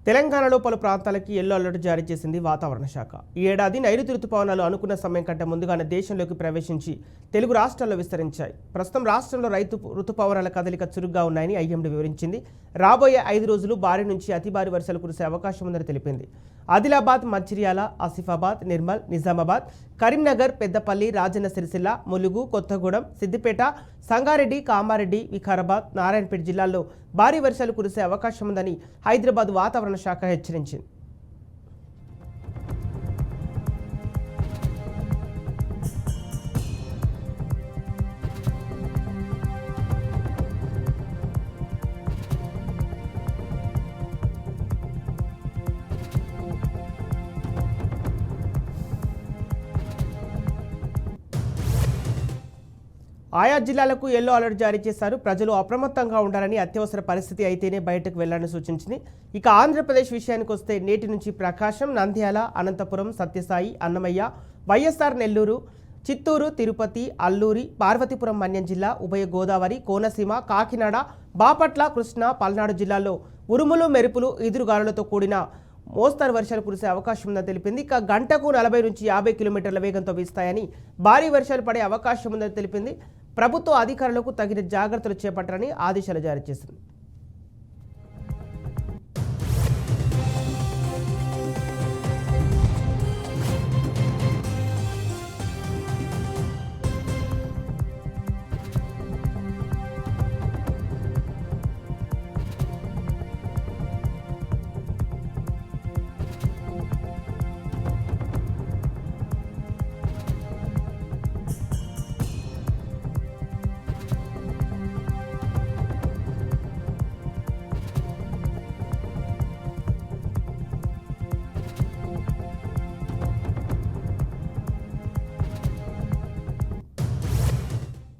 తెలంగాణలో పలు ప్రాంతాలకి ఎల్లో అలర్ట్ జారీ చేసింది వాతావరణ శాఖ. ఈ ఏడాది నైరుతి రుతుపవనాలు అనుకున్న సమయం కంటే ముందుగానే దేశంలోకి ప్రవేశించి తెలుగు రాష్ట్రాల్లో విస్తరించాయి. ప్రస్తుతం రాష్ట్రంలో రుతుపవనాల కదలిక చురుగ్గా ఉన్నాయని ఐఎండీ వివరించింది. రాబోయే 5 రోజులు భారీ నుంచి అతి భారీ వర్షాలు కురిసే అవకాశం ఉందని తెలిపింది. ఆదిలాబాద్, మంచిర్యాల, ఆసిఫాబాద్, నిర్మల్, నిజామాబాద్, కరీంనగర్, పెద్దపల్లి, రాజన్న సిరిసిల్ల, ములుగు, కొత్తగూడెం, సిద్దిపేట, సంగారెడ్డి, కామారెడ్డి, వికారాబాద్, నారాయణపేట జిల్లాల్లో భారీ వర్షాలు కురిసే అవకాశం ఉందని హైదరాబాద్ వాతావరణ శాఖ హెచ్చరించింది. ఆయా జిల్లాలకు ఎల్లో అలర్ట్ జారీ చేశారు. ప్రజలు అప్రమత్తంగా ఉండాలని, అత్యవసర పరిస్థితి అయితేనే బయటకు వెళ్లాలని సూచించింది. ఇక ఆంధ్రప్రదేశ్ విషయానికి వస్తే నేటి నుంచి ప్రకాశం, నంద్యాల, అనంతపురం, సత్యసాయి, అన్నమయ్య, వైఎస్ఆర్ నెల్లూరు, చిత్తూరు, తిరుపతి, అల్లూరి, పార్వతీపురం మన్యం జిల్లా, ఉభయ గోదావరి, కోనసీమ, కాకినాడ, బాపట్ల, కృష్ణా, పల్నాడు జిల్లాల్లో ఉరుములు, మెరుపులు, ఈదురుగాలులతో కూడిన మోస్తరు వర్షాలు కురిసే అవకాశం ఉందని తెలిపింది. ఇక గంటకు 40 నుంచి 50 కిలోమీటర్ల వేగంతో వీస్తాయని, భారీ వర్షాలు పడే అవకాశం ఉందని తెలిపింది. ప్రభుత్వ అధికారులకు తగిన జాగ్రత్తలు చేపట్టాలని ఆదేశాలు జారీ చేసింది.